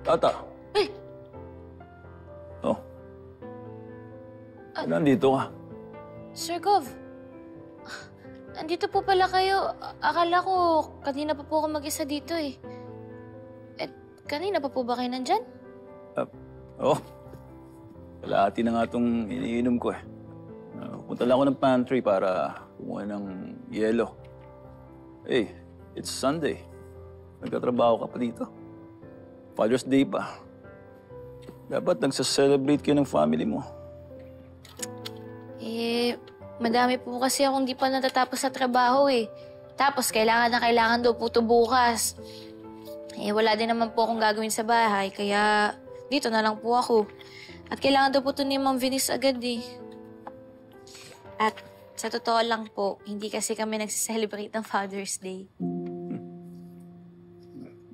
Tata. Eh! Oh. Nandito ka. Sir Gov, andito po pala kayo. Akala ko kanina pa po ako mag-isa dito eh. Kanina pa po ba kayo nandyan? Oh. Kalahati na nga itong iniinom ko eh. Punta lang ako ng pantry para kumuha ng yelo. Hey, it's Sunday. Nagtatrabaho ka pa dito. Father's Day pa. Dapat nagsaselebrate kayo ng family mo. Madami po kasi akong di pa natatapos sa trabaho eh. Tapos kailangan daw po ito bukas. Wala din naman po akong gagawin sa bahay, kaya dito na lang po ako. At kailangan daw po ito ni Ma'am Venice agad eh. At sa totoo lang po, hindi kasi kami nagsiselebrate ng Father's Day.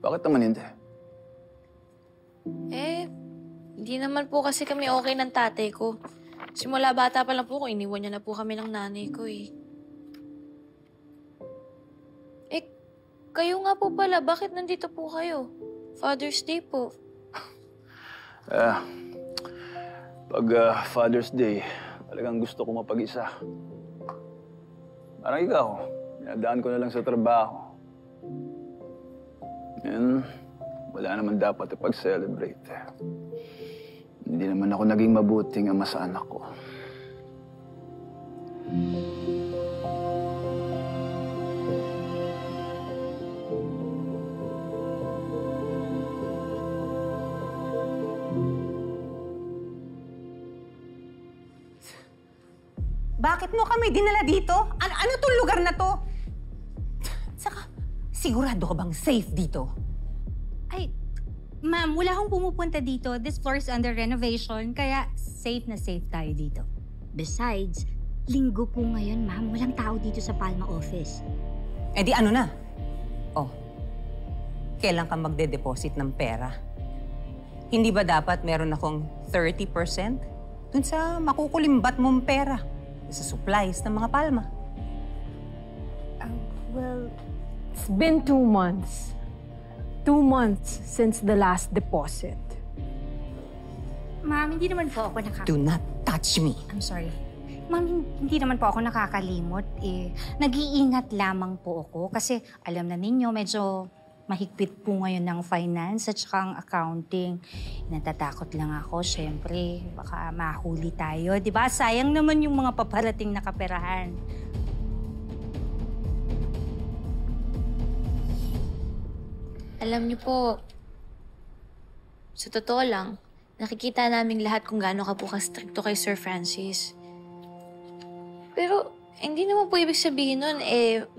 Bakit naman hindi? Hindi naman po kasi kami okay ng tatay ko. Simula bata pa lang po ko, iniwan niya na po kami ng nanay ko eh. Kayo nga po pala, bakit nandito po kayo? Father's Day po. Pag Father's Day, talagang gusto ko mapag-isa. Parang ikaw, dinadaan ko na lang sa trabaho. And wala naman dapat ipag-celebrate. Hindi naman ako naging mabuting ama sa anak ko. Bakit mo kami dinala dito? Ano tong lugar na to? Saka, sigurado ka bang safe dito? Ay, ma'am, wala akong pumupunta dito. This floor is under renovation, kaya safe na safe tayo dito. Besides, linggo po ngayon, ma'am. Walang tao dito sa Palma office. Eh di ano na? Oh, kailan ka magde-deposit ng pera? Hindi ba dapat meron akong 30% dun sa makukulimbat mong pera sa supplies ng mga Palma? Well, it's been 2 months. 2 months since the last deposit. Ma'am, hindi naman po ako Do not touch me. I'm sorry. Ma'am, hindi naman po ako nakakalimot. Nag-iingat lamang po ako kasi alam na ninyo, medyo mahigpit po ngayon ng finance at saka ang accounting. Natatakot lang ako, syempre. Baka mahuli tayo. Di ba? Sayang naman yung mga paparating na kaperahan. Alam niyo po, sa totoo lang, nakikita namin lahat kung gaano ka po ka-stricto kay Sir Francis. Pero hindi naman po ibig sabihin nun,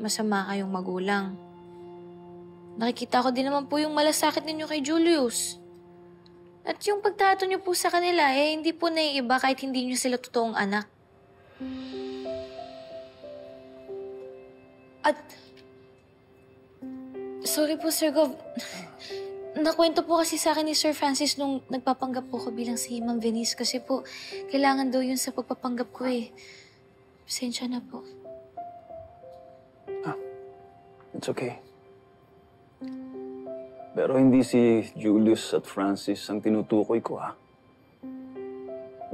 masama kayong magulang. Nakikita ko din naman po yung malasakit ninyo kay Julius. At yung pagtato niyo po sa kanila, hindi po naiiba kahit hindi niyo sila totoong anak. At sorry po, Sir Gov. Nakwento po kasi sa akin ni Sir Francis nung nagpapanggap po ko bilang si Ma'am Venice kasi po kailangan daw yun sa pagpapanggap ko eh. Pasensya na po. It's okay. Pero hindi si Julius at Francis ang tinutukoy ko, ha?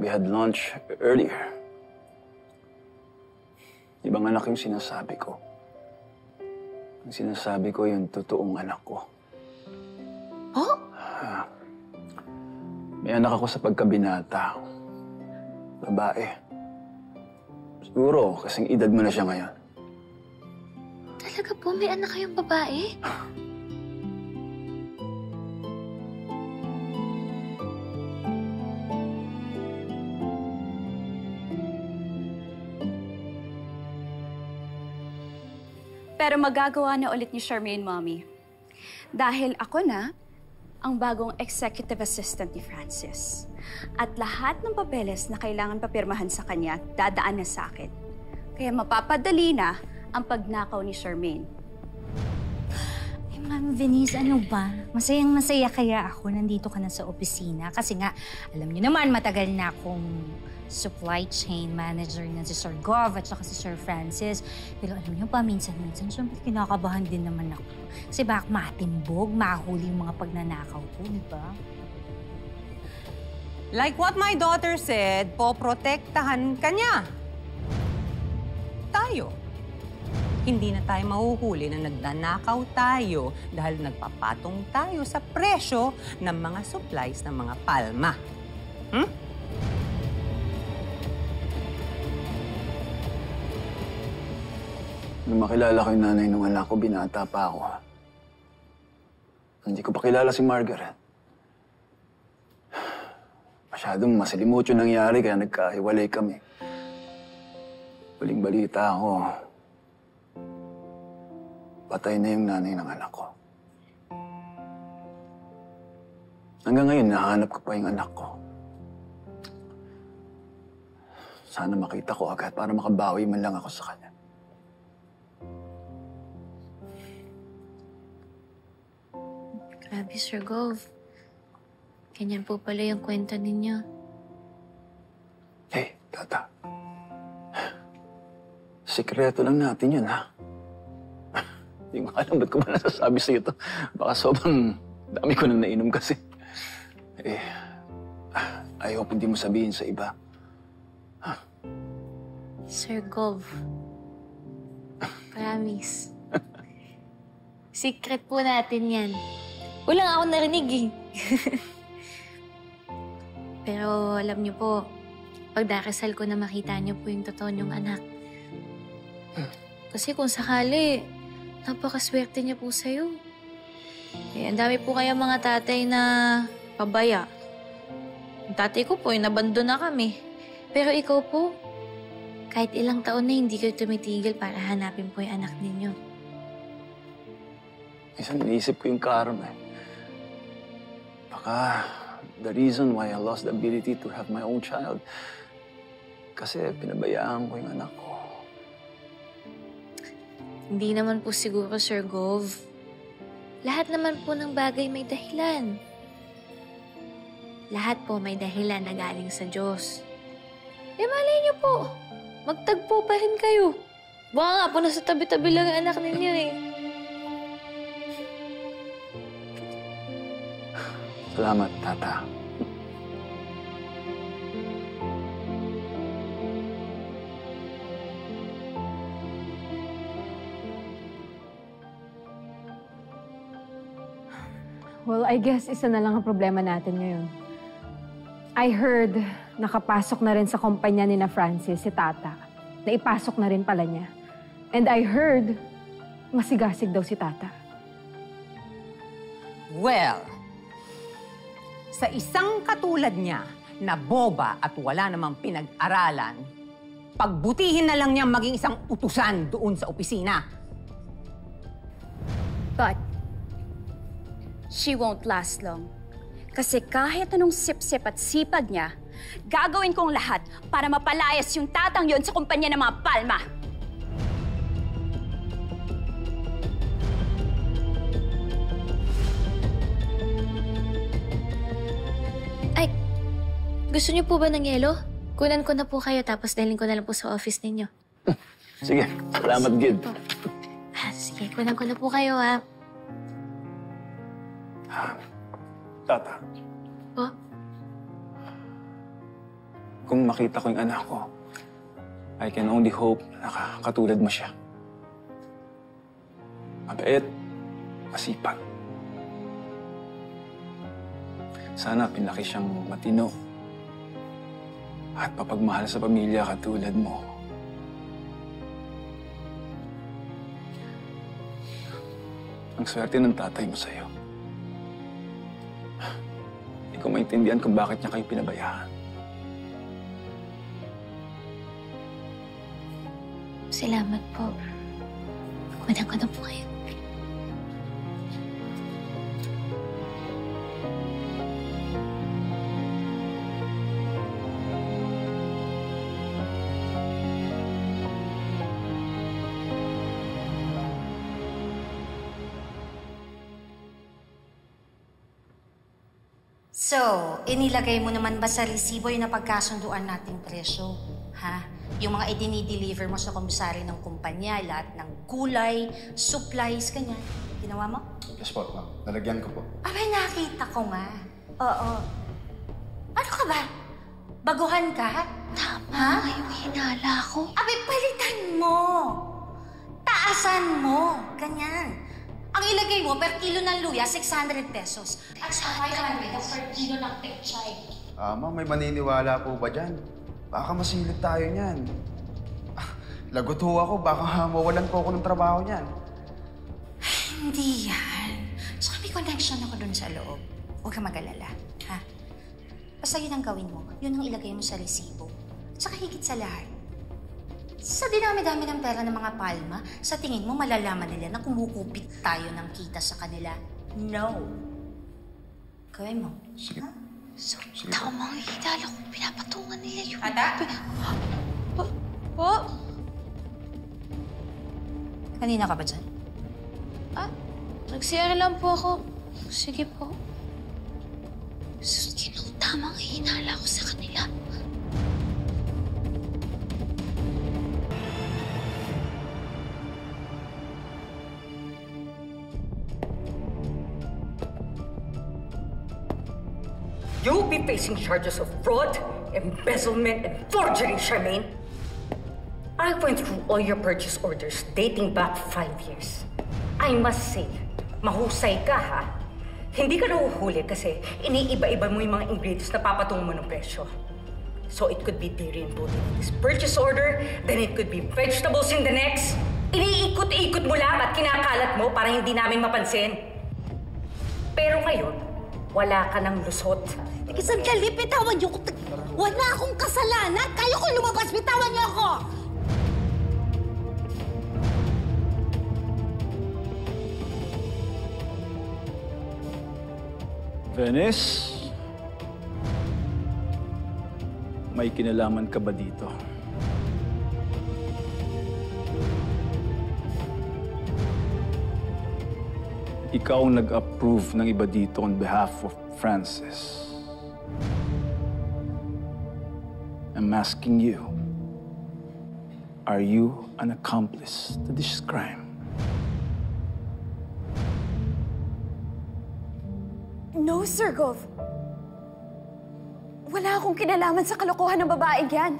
We had lunch earlier. Ibang anak yung sinasabi ko. Ang sinasabi ko yung totoong anak ko. Oh? May anak ako sa pagkabinata. Babae. Siguro, kasing edad mo na siya ngayon. Talaga po, may anak kayong babae? Pero magagawa na ulit ni Charmaine, Mommy. Dahil ako na ang bagong executive assistant ni Francis. At lahat ng papeles na kailangan papirmahan sa kanya, dadaan na sa akin. Kaya mapapadali na ang pagnakaw ni Charmaine. Ma'am Venice, ano ba? Masayang-masaya kaya ako nandito ka na sa opisina. Kasi nga, alam niyo naman, matagal na akong supply chain manager na si Sir Gov at saka si Sir Francis. Pero alam niyo pa, minsan-minsan, syempre kinakabahan din naman ako. Kasi baka matimbog, makahuli yung mga pagnanakaw ko, di ba? Like what my daughter said, poprotektahan ka niya. Tayo. Hindi na tayo mahuhuli na nagnanakaw tayo dahil nagpapatong tayo sa presyo ng mga supplies ng mga palma. Nung makilala ko yung nanay ng anak ko, binata pa ako. Hindi ko pa kilala si Margaret. Masyadong masilimot yung nangyari kaya nagkahiwalay kami. Huling balita ako, patay na yung nanay ng anak ko. Hanggang ngayon, nahanap ko pa yung anak ko. Sana makita ko agad para makabawi man lang ako sa kanya. Grabe, Sir Gov. Ganyan po pala yung kwento ninyo. Hey, Tata. Sikreto lang natin yun, ha? Hindi ko alam ba't ko ba nasasabi sa'yo ito. Baka sobrang dami ko nang nainom kasi. I hope hindi mo sabihin sa iba. Sir Gov. Promise. Secret po natin yan. Walang ako narinig eh. Pero alam niyo po, pagdarasal ko na makita niyo po yung totoo niyong anak. Kasi kung sakali, napakaswerte niya po sa'yo. Eh, ang dami po kaya mga tatay na pabaya. Yung tatay ko po, nabandon na kami. Pero ikaw po, kahit ilang taon na hindi kayo tumitigil para hanapin po yung anak ninyo. Minsan naisip ko yung karma eh. Baka the reason why I lost the ability to have my own child, kasi pinabayaan ko yung anak ko. Hindi naman po siguro, Sir Gov. Lahat naman po ng bagay may dahilan. Lahat po may dahilan na galing sa Diyos. Eh, malay niyo po, magtagpo pa rin kayo. Baka nga po nasa tabi-tabi lang ang anak ninyo eh. Salamat, Tata. Well, I guess isa na lang ang problema natin ngayon. I heard nakapasok na rin sa kumpanya ni na Francis si Tata. Naipasok na rin pala niya. And I heard masigasig daw si Tata. Well, sa isang katulad niya na boba at wala namang pinag-aralan, pagbutihin na lang niya maging isang utusan doon sa opisina. But, she won't last long. Kasi kahit anong sip-sip at sipag niya, gagawin kong lahat para mapalayas yung tatang yon sa kumpanya ng mga palma. Ay, gusto niyo po ba ng yelo? Kunan ko na po kayo tapos dalhin ko na lang po sa office ninyo. Sige, salamat, Gid. Sige, kunan ko na po kayo ha. Tata, Po? kung makita ko yung anak ko, I can only hope na katulad mo siya. Mabait, masipag. Sana pinlaki siyang matino at papagmahal sa pamilya katulad mo. Ang swerte ng tatay mo sa'yo. Hindi ko maintindihan kung bakit niya kayo pinabayaan. Salamat po. Kunan ko na po kayo. So, inilagay mo naman ba sa resibo yung napagkasunduan nating presyo? Ha? Yung mga idini-deliver mo sa komisary ng kumpanya, lahat ng gulay, supplies, ganyan. Ginawa mo? Yes po, ma'am. Nalagyan ko po. Abay, nakita ko nga. Oo. Ano ka ba? Baguhan ka? Tama yung hinala ko. Abay, palitan mo. Taasan mo. Ganyan. Ang ilagay mo, per kilo ng luya, 600 pesos. At 500 per kilo ng pechay. Ma'am, may maniniwala po ba dyan? Baka masilip tayo niyan. Lagot ho ako, baka mawalan po ako ng trabaho niyan. Hindi yan. Saka may connection ako dun sa loob. Huwag kang mag-alala, ha? Basta yun ang gawin mo. Yun ang ilagay mo sa resibo. At saka higit sa lahat. Sa dinami-dami ng pera ng mga palma, sa tingin mo malalaman nila na kumukupit tayo ng kita sa kanila. No. Gawin mo. Sige. Ha? So, Sige tama ang hinala ko. Pinapatungan nila yung... Ata? Po? Kanina ka ba dyan? Nag-CR lang po ako. Sige po. Tama ang hinala ko sa kanila. You'll be facing charges of fraud, embezzlement, and forgery, Charmaine. I went through all your purchase orders dating back 5 years. I must say, mahusay ka, ha? Hindi ka nahuhuli kasi iniiba-iba mo yung mga ingredients na papatungo mo ng presyo. So it could be dairy included in this purchase order, then it could be vegetables in the next. Iniikot-ikot mo lang at kinakalat mo para hindi namin mapansin. Pero ngayon, wala ka ng lusot. Sandali, bitawan niyo ko. Wala akong kasalanan. Kayo ko lumabas, bitawan niyo ako! Venice? May kinalaman ka ba dito? Ikaw ang nag-approve ng iba dito on behalf of Francis. I'm asking you, are you an accomplice to this crime? No, Sir Gov. Wala akong kinalaman sa kalokohan ng babaeng yan.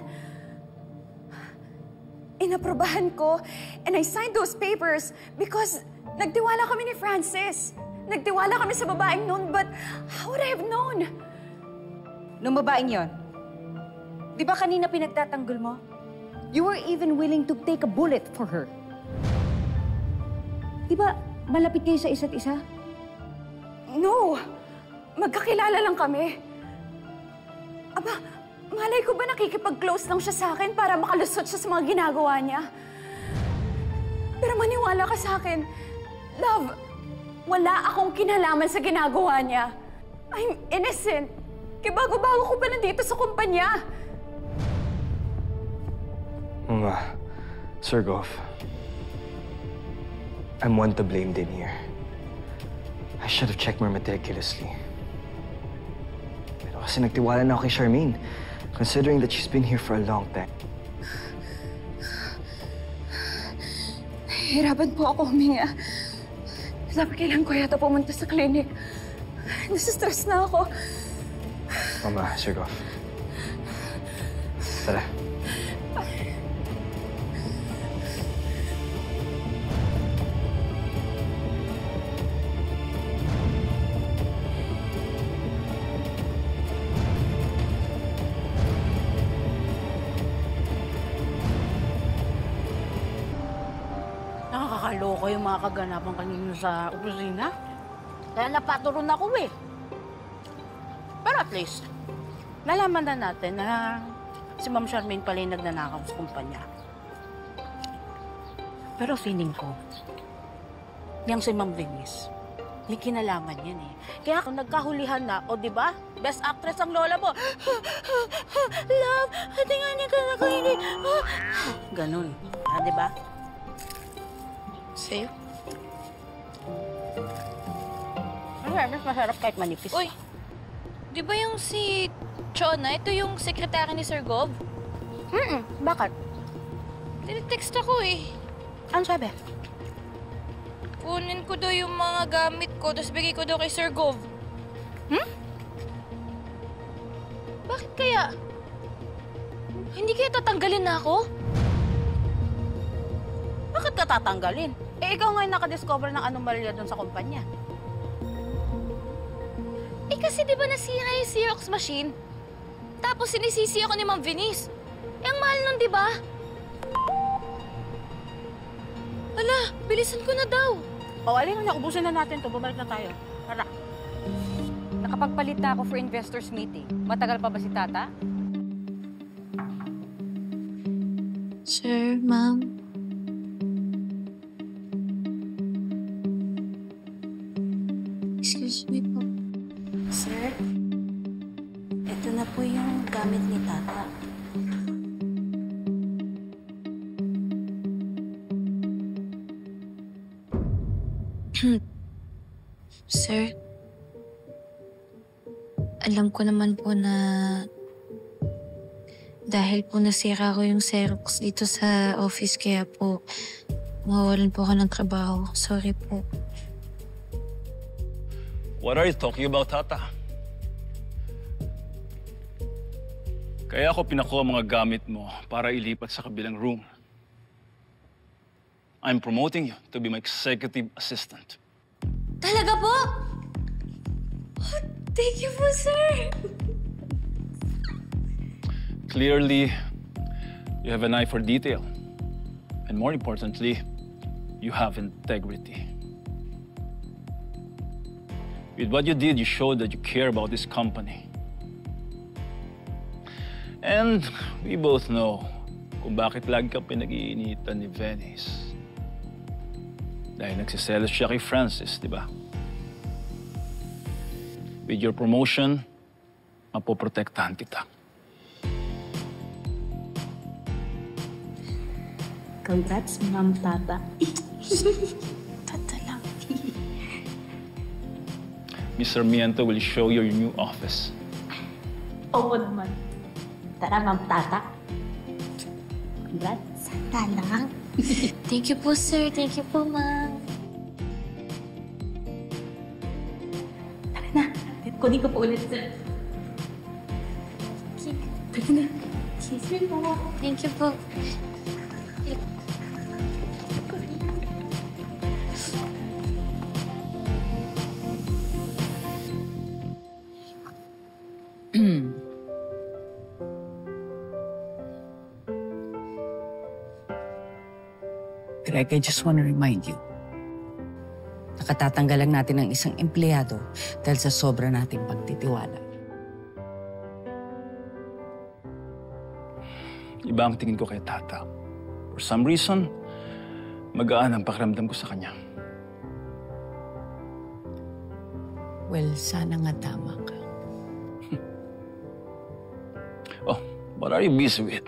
Inaprobahan ko and I signed those papers because nagtiwala kami ni Francis. Nagtiwala kami sa babaeng noon, but how would I have known? Nung babaeng yon, di ba kanina pinagtatanggol mo? You were even willing to take a bullet for her. Di ba malapit kayo sa isa't isa? No! Magkakilala lang kami. Aba, malay ko ba nakikipag-close lang siya sa akin para makalusot siya sa mga ginagawa niya? Pero maniwala ka sa akin, love, wala akong kinalaman sa ginagawa niya. I'm innocent. Kaya bago-bago ko pa nandito sa kumpanya. Sir Goff, I'm one to blame din here. I should have checked more meticulously. Pero kasi nagtiwala na ako kay Charmaine, considering that she's been here for a long time. Nahihirapan po ako huminga. Sabi kailan ko yata pumunta sa clinic. Nasistress na ako. Mama, Sir Goff. Tara. Nakakakaloko yung mga kaganapan kanino sa opisina. Kaya napaturon ako eh. Pero at least, nalaman na natin na si Ma'am Charmaine pala yung nagnanakaw sa kumpanya. Pero feeling ko, yung si Ma'am Venice, may kinalaman yan eh. Kaya kung nagkahulihan na, o di ba? Best actress ang lola mo. Love, hindi nga niya ka nakahilig. Ganun. Di ba? Safe? Okay, mas masarap kahit manipis. Uy! Di ba yung si Chona, ito yung sekretary ni Sir Gov? Bakit? Tinitext ako eh. Ano sabi? Kunin ko daw yung mga gamit ko, tapos bigay ko daw kay Sir Gov. Bakit kaya? Hindi kaya tatanggalin na ako? Bakit ka tatanggalin? Eh, ikaw ngayon nakadiscover ng anomalya doon sa kumpanya. Eh kasi di ba nasira yung Xerox machine? Tapos sinisisi ako ni Ma'am Venice. Eh ang mahal nun, di ba? Ala, bilisan ko na daw. O, alin na, ubusin na natin to. Bumalik na tayo. Tara. Nakapagpalit na ako for investors meeting. Matagal pa ba si Tata? Sir, Ma'am. Excuse me po. Sir, ito na po yung gamit ni Tata. Sir, alam ko naman po na dahil po nasira ko yung Xerox dito sa office, kaya po mawawalan po ako ng trabaho. Sorry po. What are you talking about, Tata? Kaya ako pinakuha mga gamit mo para ilipat sa kabilang room. I'm promoting you to be my executive assistant. Talaga po? Oh, thank you po, sir. Clearly, you have an eye for detail. And more importantly, you have integrity. With what you did, you showed that you care about this company. And we both know kung bakit lagi ka pinag-iinitan ni Venice. Dahil nagsiselos siya kay Francis, di ba? With your promotion, mapoprotektahan kita. Congrats, Ma'am Tata. Tata lang. Mr. Miento will show you your new office. Oo naman. Tara, Ma'am Tata. Congrats. Tata lang. Thank you po, sir. Thank you po, ma'am. Tara na. Kunin ko po ulit, sir. Tara na. Excuse me po. Thank you po. Greg, I just want to remind you. Nakatatanggal lang natin ng isang empleyado dahil sa sobra nating pagtitiwala. Iba ang tingin ko kay Tata. For some reason, magaan ang pakiramdam ko sa kanya. Well, sana nga tama ka. Oh, what are you busy with?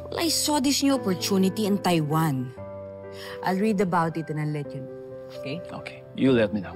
Well, I saw this new opportunity in Taiwan. I'll read about it and I'll let you know. Okay? Okay, you let me know.